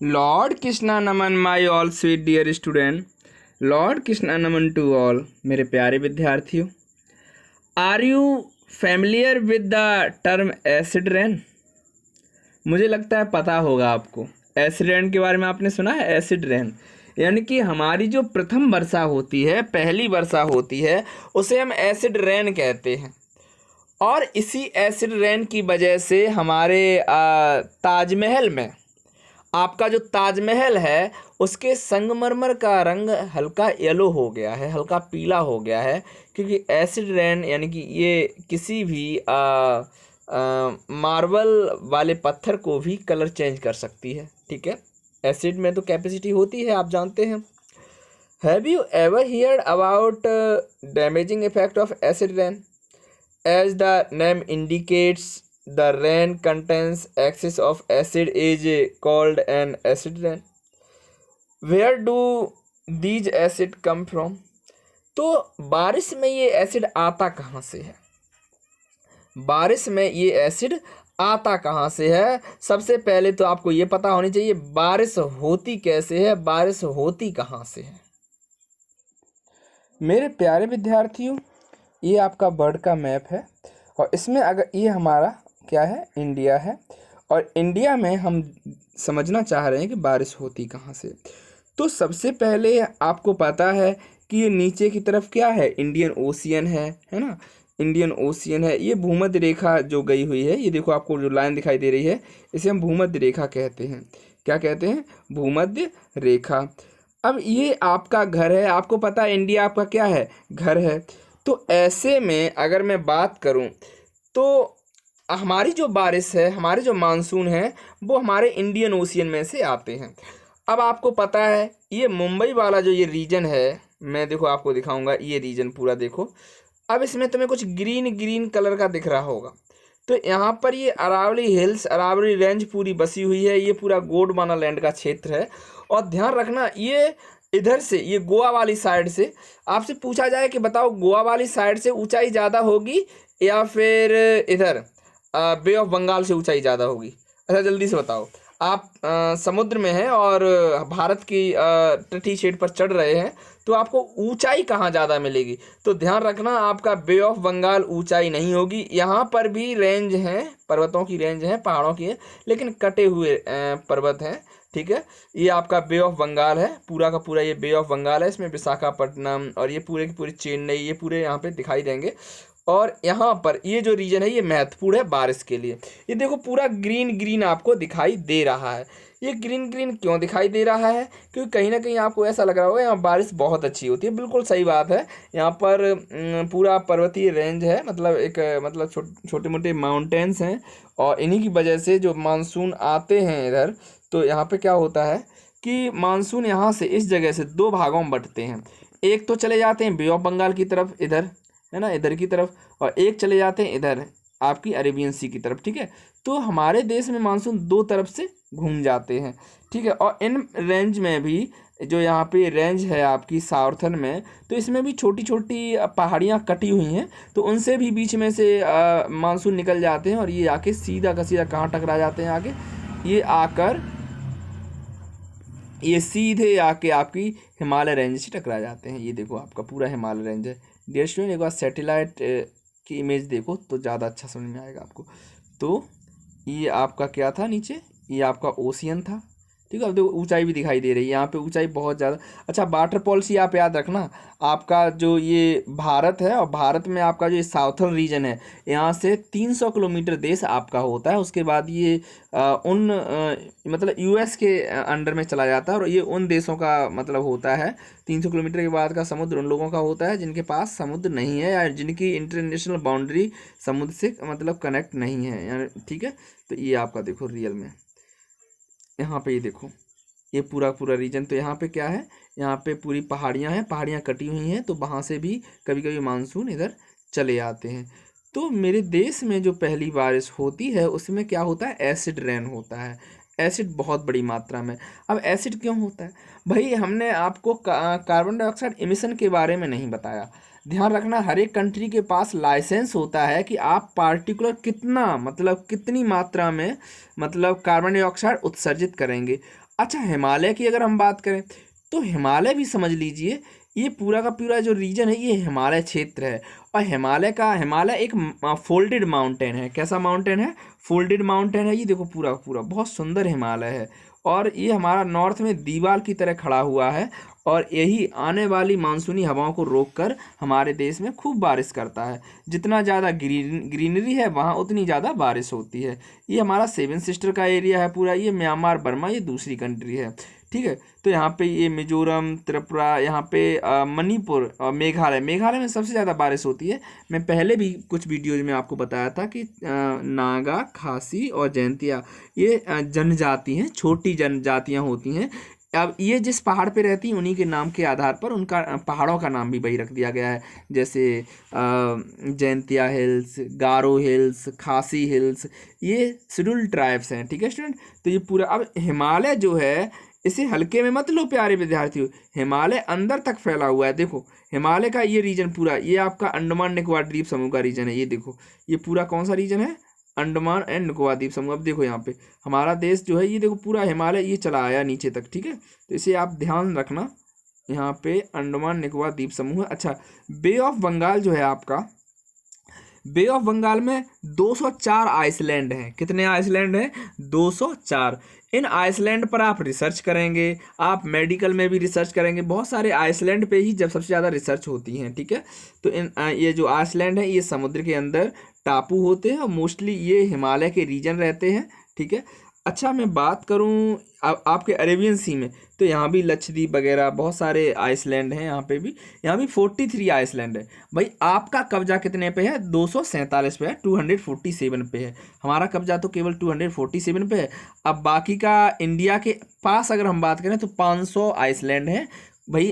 Lord Krishna नमन my all sweet dear student. Lord Krishna नमन to all मेरे प्यारे विद्यार्थियों। Are you familiar with the term acid rain? मुझे लगता है पता होगा आपको। एसिड रेन के बारे में आपने सुना है? एसिड रेन यानी कि हमारी जो प्रथम वर्षा होती है, पहली वर्षा होती है, उसे हम एसिड रेन कहते हैं। और इसी एसिड रेन की वजह से हमारे ताजमहल में, आपका जो ताजमहल है उसके संगमरमर का रंग हल्का येलो हो गया है, हल्का पीला हो गया है, क्योंकि एसिड रेन यानी कि ये किसी भी मार्बल वाले पत्थर को भी कलर चेंज कर सकती है। ठीक है, एसिड में तो कैपेसिटी होती है, आप जानते हैं। Have you ever heard about damaging effect of acid rain? As the name indicates, the rain contains excess of acid is called an acid rain. Where do these acid come from? तो बारिश में ये acid आता कहाँ से है? बारिश में ये एसिड आता कहाँ से है? सबसे पहले तो आपको ये पता होनी चाहिए बारिश होती कैसे है, बारिश होती कहाँ से है। मेरे प्यारे विद्यार्थियों, ये आपका वर्ल्ड का मैप है और इसमें अगर ये हमारा क्या है, इंडिया है, और इंडिया में हम समझना चाह रहे हैं कि बारिश होती कहाँ से। तो सबसे पहले आपको पता है कि ये नीचे की तरफ क्या है, इंडियन ओशियन है ना, इंडियन ओशियन है। ये भूमध्य रेखा जो गई हुई है, ये देखो आपको जो लाइन दिखाई दे रही है, इसे हम भूमध्य रेखा कहते हैं। क्या कहते हैं? भूमध्य रेखा। अब ये आपका घर है, आपको पता है इंडिया आपका क्या है, घर है। तो ऐसे में अगर मैं बात करूं तो हमारी जो बारिश है, हमारे जो मानसून है, वो हमारे इंडियन ओशियन में से आते हैं। अब आपको पता है ये मुंबई वाला जो ये रीजन है, मैं देखो आपको दिखाऊंगा, ये रीजन पूरा देखो। अब इसमें तुम्हें कुछ ग्रीन ग्रीन कलर का दिख रहा होगा, तो यहाँ पर ये अरावली हिल्स, अरावली रेंज पूरी बसी हुई है, ये पूरा गोंडवाना लैंड का क्षेत्र है। और ध्यान रखना, ये इधर से, ये गोवा वाली साइड से आपसे पूछा जाए कि बताओ गोवा वाली साइड से ऊंचाई ज़्यादा होगी या फिर इधर बे ऑफ बंगाल से ऊंचाई ज़्यादा होगी? अच्छा जल्दी से बताओ। आप समुद्र में हैं और भारत की तटीय क्षेत्र पर चढ़ रहे हैं, तो आपको ऊंचाई कहाँ ज़्यादा मिलेगी? तो ध्यान रखना, आपका बे ऑफ बंगाल ऊंचाई नहीं होगी। यहाँ पर भी रेंज हैं, पर्वतों की रेंज है, पहाड़ों की है, लेकिन कटे हुए पर्वत हैं। ठीक है, ये आपका बे ऑफ बंगाल है, पूरा का पूरा ये बे ऑफ बंगाल है। इसमें विशाखापट्टनम और ये पूरे की पूरी चेन्नई, ये पूरे यहाँ पे दिखाई देंगे। और यहाँ पर ये जो रीजन है ये महत्वपूर्ण है बारिश के लिए। ये देखो पूरा ग्रीन ग्रीन आपको दिखाई दे रहा है। ये ग्रीन ग्रीन क्यों दिखाई दे रहा है? क्योंकि कहीं ना कहीं आपको ऐसा लग रहा होगा यहाँ बारिश बहुत अच्छी होती है। बिल्कुल सही बात है। यहाँ पर पूरा पर्वतीय रेंज है, मतलब एक मतलब छोटे मोटे माउंटेन्स हैं, और इन्हीं की वजह से जो मानसून आते हैं इधर, तो यहाँ पे क्या होता है कि मानसून यहाँ से, इस जगह से दो भागों में बंटते हैं। एक तो चले जाते हैं बे ऑफ बंगाल की तरफ, इधर है ना, इधर की तरफ, और एक चले जाते हैं इधर आपकी अरेबियन सी की तरफ। ठीक है, तो हमारे देश में मानसून दो तरफ से घूम जाते हैं। ठीक है, और इन रेंज में भी जो यहाँ पे रेंज है आपकी साउथर्न में, तो इसमें भी छोटी छोटी पहाड़ियाँ कटी हुई हैं, तो उनसे भी बीच में से मानसून निकल जाते हैं, और ये आके सीधा का सीधा कहाँ टकरा जाते हैं? आगे ये आकर, ये सीधे आके आपकी हिमालय रेंज से टकरा जाते हैं। ये देखो आपका पूरा हिमालय रेंज है। डियर स्टूडेंट, एक बार सैटेलाइट की इमेज देखो तो ज़्यादा अच्छा समझ में आएगा आपको। तो ये आपका क्या था नीचे, ये आपका ओशियन था। ठीक है, अब देखो ऊंचाई भी दिखाई दे रही है, यहाँ पे ऊंचाई बहुत ज़्यादा। अच्छा, वाटर पॉलिसी आप याद रखना, आपका जो ये भारत है, और भारत में आपका जो साउथर्न रीजन है, यहाँ से 300 किलोमीटर देश आपका होता है। उसके बाद ये मतलब यूएस के अंडर में चला जाता है, और ये उन देशों का मतलब होता है। 300 किलोमीटर के बाद का समुद्र उन लोगों का होता है जिनके पास समुद्र नहीं है, या जिनकी इंटरनेशनल बाउंड्री समुद्र से मतलब कनेक्ट नहीं है यानी। ठीक है, तो ये आपका देखो रियल में यहाँ पे, ये देखो ये पूरा पूरा रीजन, तो यहाँ पे क्या है, यहाँ पे पूरी पहाड़ियाँ हैं, पहाड़ियाँ कटी हुई हैं, तो वहाँ से भी कभी कभी मानसून इधर चले आते हैं। तो मेरे देश में जो पहली बारिश होती है उसमें क्या होता है, एसिड रेन होता है। एसिड बहुत बड़ी मात्रा में। अब एसिड क्यों होता है भाई, हमने आपको कार्बन डाइऑक्साइड इमिशन के बारे में नहीं बताया। ध्यान रखना, हर एक कंट्री के पास लाइसेंस होता है कि आप पार्टिकुलर कितना, मतलब कितनी मात्रा में, मतलब कार्बन डाइऑक्साइड उत्सर्जित करेंगे। अच्छा, हिमालय की अगर हम बात करें तो हिमालय भी समझ लीजिए, ये पूरा का पूरा जो रीजन है ये हिमालय क्षेत्र है। और हिमालय एक फोल्डेड माउंटेन है। कैसा माउंटेन है? फोल्डेड माउंटेन है। ये देखो पूरा पूरा बहुत सुंदर हिमालय है, और ये हमारा नॉर्थ में दीवार की तरह खड़ा हुआ है, और यही आने वाली मानसूनी हवाओं को रोककर हमारे देश में खूब बारिश करता है। जितना ज़्यादा ग्रीनरी है वहाँ उतनी ज़्यादा बारिश होती है। ये हमारा सेवन सिस्टर का एरिया है पूरा। ये म्यांमार बर्मा ये दूसरी कंट्री है, ठीक है। तो यहाँ पे ये मिजोरम, त्रिपुरा, यहाँ पे मणिपुर और मेघालय में सबसे ज़्यादा बारिश होती है। मैं पहले भी कुछ वीडियोज में आपको बताया था कि नागा, खासी और जयंतिया ये जनजाति हैं, छोटी जनजातियाँ होती हैं। अब ये जिस पहाड़ पे रहती हैं उन्हीं के नाम के आधार पर उनका पहाड़ों का नाम भी वही रख दिया गया है। जैसे जयंतिया हिल्स, गारो हिल्स, खासी हिल्स, ये शेड्यूल्ड ट्राइब्स हैं, ठीक है स्टूडेंट। तो ये पूरा, अब हिमालय जो है इसे हल्के में मत लो प्यारे विद्यार्थियों, हिमालय अंदर तक फैला हुआ है। देखो हिमालय का ये रीजन पूरा, ये आपका अंडमान निकोबार द्वीप समूह का रीजन है। ये देखो ये पूरा कौन सा रीजन है? अंडमान एंड निकोबार द्वीप समूह। अब देखो यहाँ पे हमारा देश जो है, ये देखो पूरा हिमालय ये चला आया नीचे तक, ठीक है। तो इसे आप ध्यान रखना, यहाँ पे अंडमान निकोबार द्वीप समूह है। अच्छा, बे ऑफ बंगाल जो है आपका, बे ऑफ बंगाल में 204 आइसलैंड हैं। कितने आइसलैंड हैं? 204। इन आइसलैंड पर आप रिसर्च करेंगे, आप मेडिकल में भी रिसर्च करेंगे, बहुत सारे आइसलैंड पे ही जब सबसे ज़्यादा रिसर्च होती हैं, ठीक है। तो ये जो आइसलैंड है ये समुद्र के अंदर टापू होते हैं, और मोस्टली ये हिमालय के रीजन रहते हैं, ठीक है। अच्छा, मैं बात करूं आपके अरेबियन सी में, तो यहाँ भी लक्षद्वीप वगैरह बहुत सारे आइसलैंड हैं। यहाँ पे भी, यहाँ भी 43 आइसलैंड है। भाई आपका कब्जा कितने पे है? 247 पे है, 247 पे है। हमारा कब्जा तो केवल 247 पे है। अब बाकी का इंडिया के पास अगर हम बात करें तो 500 आइसलैंड है। भाई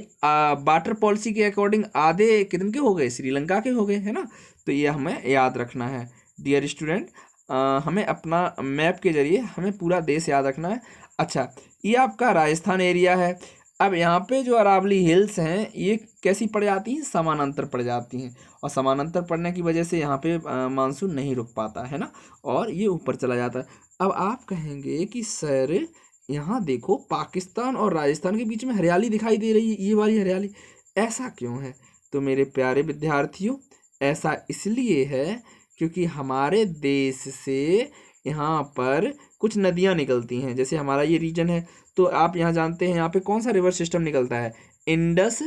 वाटर पॉलिसी के अकॉर्डिंग आधे कितने के हो गए? श्रीलंका के हो गए, है ना। तो ये हमें याद रखना है डियर स्टूडेंट। हमें अपना मैप के जरिए हमें पूरा देश याद रखना है। अच्छा, ये आपका राजस्थान एरिया है। अब यहाँ पे जो अरावली हिल्स हैं ये कैसी पड़ जाती हैं? समानांतर पड़ जाती हैं, और समानांतर पड़ने की वजह से यहाँ पे मानसून नहीं रुक पाता है ना, और ये ऊपर चला जाता है। अब आप कहेंगे कि सर यहाँ देखो पाकिस्तान और राजस्थान के बीच में हरियाली दिखाई दे रही है, ये वाली हरियाली, ऐसा क्यों है? तो मेरे प्यारे विद्यार्थियों, ऐसा इसलिए है क्योंकि हमारे देश से यहाँ पर कुछ नदियाँ निकलती हैं। जैसे हमारा ये रीजन है, तो आप यहाँ जानते हैं यहाँ पे कौन सा रिवर सिस्टम निकलता है? इंडस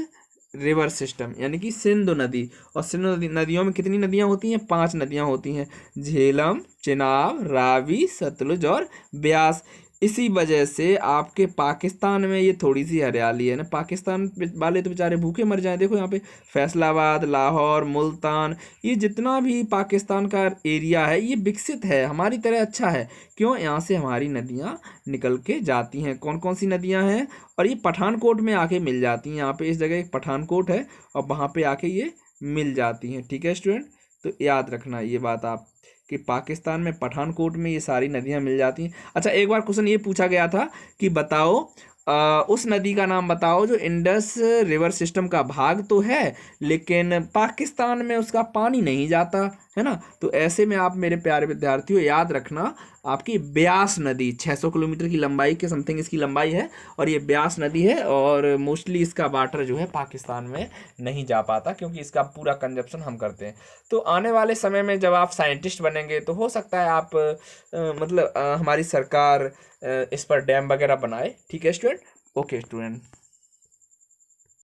रिवर सिस्टम, यानी कि सिंधु नदी। और सिंधु नदियों में कितनी नदियाँ होती हैं? 5 नदियाँ होती हैं, झेलम, चेनाब, रावी, सतलुज और ब्यास। इसी वजह से आपके पाकिस्तान में ये थोड़ी सी हरियाली है ना। पाकिस्तान वाले तो बेचारे भूखे मर जाएं। देखो यहाँ पे फैसलाबाद, लाहौर, मुल्तान, ये जितना भी पाकिस्तान का एरिया है ये विकसित है, हमारी तरह अच्छा है। क्यों? यहाँ से हमारी नदियाँ निकल के जाती हैं। कौन कौन सी नदियाँ हैं? और ये पठानकोट में आके मिल जाती हैं। यहाँ पे इस जगह एक पठानकोट है, और वहाँ पे आके ये मिल जाती हैं, ठीक है स्टूडेंट। तो याद रखना ये बात आप, कि पाकिस्तान में पठानकोट में ये सारी नदियाँ मिल जाती हैं। अच्छा, एक बार क्वेश्चन ये पूछा गया था कि बताओ उस नदी का नाम बताओ जो इंडस रिवर सिस्टम का भाग तो है, लेकिन पाकिस्तान में उसका पानी नहीं जाता, है ना। तो ऐसे में आप मेरे प्यारे विद्यार्थियों याद रखना, आपकी ब्यास नदी 600 किलोमीटर की लंबाई के समथिंग इसकी लंबाई है, और ये ब्यास नदी है, और मोस्टली इसका वाटर जो है पाकिस्तान में नहीं जा पाता, क्योंकि इसका पूरा कंजप्शन हम करते हैं। तो आने वाले समय में जब आप साइंटिस्ट बनेंगे तो हो सकता है आप हमारी सरकार इस पर डैम वगैरह बनाए, ठीक है स्टूडेंट। Okay student.